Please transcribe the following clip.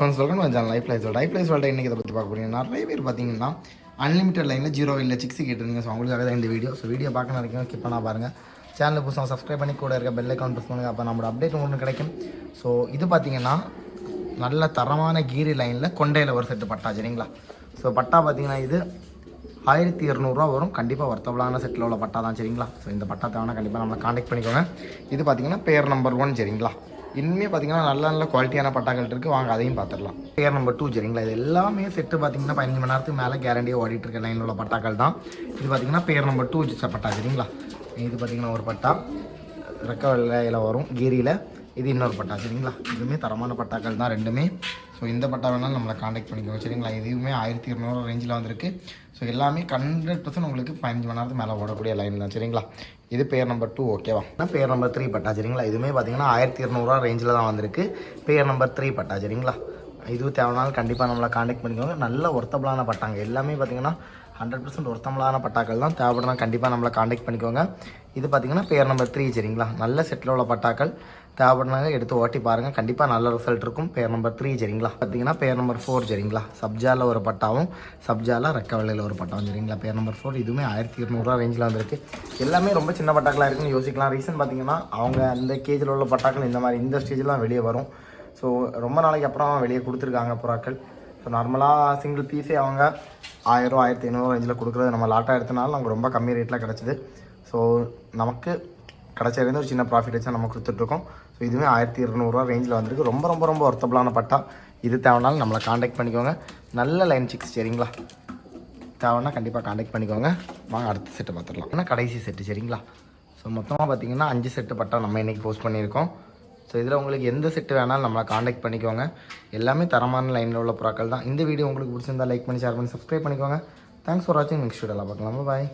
Life life இன்றைக்கி இதை பற்றி பார்க்க போகிறீங்க. நிறைய பேர் பார்த்தீங்கன்னா அன்லிமிட்டட் லைனில் 0 இல்லை 6 கேட்டிருந்தீங்க. ஸோ அவங்களுக்காக தான் இந்த வீடியோ. ஸோ வீடியோ பார்க்க நினைக்கிறோம், கிப் பண்ணால் பாருங்கள். சேனலை புதுசாக சப்ஸ்கிரைப் பண்ணி கூட இருக்க பெல் ஐக்கான் ப்ரெஸ் பண்ணுங்கள். அப்போ நம்மளோட அப்டேட் ஒன்று கிடைக்கும். ஸோ இது பார்த்தீங்கன்னா நல்ல தரமான கீரி லைனில் கொண்டையில் ஒரு செட்டு பட்டா, சரிங்களா? ஸோ பட்டா பார்த்தீங்கன்னா இது 1200 வரும். கண்டிப்பாக ஒர்த்தபுளான செட்டில் உள்ள பட்டா தான், சரிங்களா? ஸோ இந்த பட்டா தேவைன்னா கண்டிப்பாக நம்மளை காண்டாக்ட் பண்ணிக்கோங்க. இது பார்த்தீங்கன்னா பேர் நம்பர் 1, சரிங்களா? இன்னுமே பார்த்தீங்கன்னா நல்ல குவாலிட்டியான பட்டாக்கள் இருக்குது, வாங்க அதையும் பார்த்துடலாம். பேர் நம்பர் 2, சரிங்களா? இது எல்லாமே செட்டு பார்த்தீங்கன்னா 15 மணி நேரத்துக்கு மேலே கேரண்டியாக ஓடிட்டு இருக்க லைனில் உள்ள பட்டாக்கள் தான். இது பார்த்தீங்கன்னா பேர் நம்பர் 2 பட்டா, சரிங்களா? இது பார்த்தீங்கன்னா ஒரு பட்டா ரெக்க வெள்ளையில் வரும் கீரியில். இது இன்னொரு பட்டா, சரிங்களா? இதுவுமே தரமான பட்டாக்கள் தான் ரெண்டுமே. ஸோ இந்த பட்டா வேணாலும் நம்மளை காண்டாக்ட் பண்ணிக்கோங்க, சரிங்களா? இதுவுமே 1200 ரேஞ்சில் வந்திருக்கு. ஸோ எல்லாமே 100% உங்களுக்கு 15 மணி நேரத்துக்கு மேலே ஓடக்கூடிய லைன் தான், சரிங்களா? இது பேர் நம்பர் 2, ஓகேவா? பேர் நம்பர் 3 பட்டா, சரிங்களா? இதுவுமே பார்த்தீங்கன்னா 1200 ரேஞ்சில் தான் வந்திருக்கு. பேர் நம்பர் 3 பட்டா, சரிங்களா? இது தேவைனாலும் கண்டிப்பாக நம்மளை காண்டாக்ட் பண்ணிக்கோங்க. நல்ல ஒர்த்தபுளான பட்டாங்க எல்லாமே பார்த்தீங்கன்னா 100% ஒர்த்தபுளான பட்டாக்கள் தான். தேவைப்படுறா கண்டிப்பாக நம்மளை காண்டாக்ட் பண்ணிக்கோங்க. இது பார்த்தீங்கன்னா பேர் நம்பர் 3, சரிங்களா? நல்ல செட்டில் உள்ள பட்டாக்கள் தேவைப்படுறாங்க, எடுத்து ஓட்டி பாருங்கள், கண்டிப்பாக நல்ல ரிசல்ட் இருக்கும். பேர் நம்பர் 3, சரிங்களா? பார்த்தீங்கன்னா பேர் நம்பர் 4, சரிங்களா? சப்ஜாவில் ஒரு பட்டாவும் சப்ஜாவில் ரெக்க வெள்ளையில் ஒரு பட்டாவும், சரிங்களா? பேர் நம்பர் 4 இதுவுமே 1200 ரேஞ்சில் வந்திருக்கு. எல்லாமே ரொம்ப சின்ன பட்டாக்களாக இருக்குன்னு யோசிக்கலாம். ரீசன் பார்த்தீங்கன்னா அவங்க அந்த கேஜில் உள்ள பட்டாக்கள் இந்த மாதிரி இந்த ஸ்டேஜில் வெளியே வரும். ஸோ ரொம்ப நாளைக்கு அப்புறம் வெளியே கொடுத்துருக்காங்க புறாக்கள். ஸோ நார்மலாக சிங்கிள் பீஸே அவங்க 1000 1500 ரேஞ்சில் கொடுக்குறது நம்ம லாட்டாக எடுத்தனால நமக்கு ரொம்ப கம்மி ரேட்டில் கிடச்சிது. ஸோ நமக்கு கிடச்சிருந்து ஒரு சின்ன ப்ராஃபிட் வச்சு நம்ம கொடுத்துட்ருக்கோம். ஸோ இதுவுமே 1200 ரேஞ்சில் வந்திருக்கு. ரொம்ப ரொம்ப ரொம்ப ஒர்த்தபுளான பட்டா. இது தேவைனாலும் நம்மளை காண்டாக்ட் பண்ணிக்கோங்க. நல்ல லைன் சிக்ஸ், சரிங்களா? தேவைன்னா கண்டிப்பாக காண்டாக்ட் பண்ணிக்கோங்க. வாங்க அடுத்த செட்டு பார்த்துடலாம். ஏன்னா கடைசி செட்டு, சரிங்களா? ஸோ மொத்தமாக பார்த்தீங்கன்னா 5 செட்டு பட்டா நம்ம இன்றைக்கி போஸ்ட் பண்ணியிருக்கோம். ஸோ இதில் உங்களுக்கு எந்த செட்டு வேணாலும் நம்மளை காண்டாக்ட் பண்ணிக்கோங்க. எல்லாமே தரமான லைனில் உள்ள பொருட்கள் தான். இந்த வீடியோ உங்களுக்கு பிடிச்சிருந்தா லைக் பண்ணி, ஷேர் பண்ணி, சப்ஸ்கிரைப் பண்ணிக்கோங்க. தேங்க்ஸ் ஃபார் வாட்சிங். நெக்ஸ்ட் வீடியோவில் பார்க்கலாம். பாய்.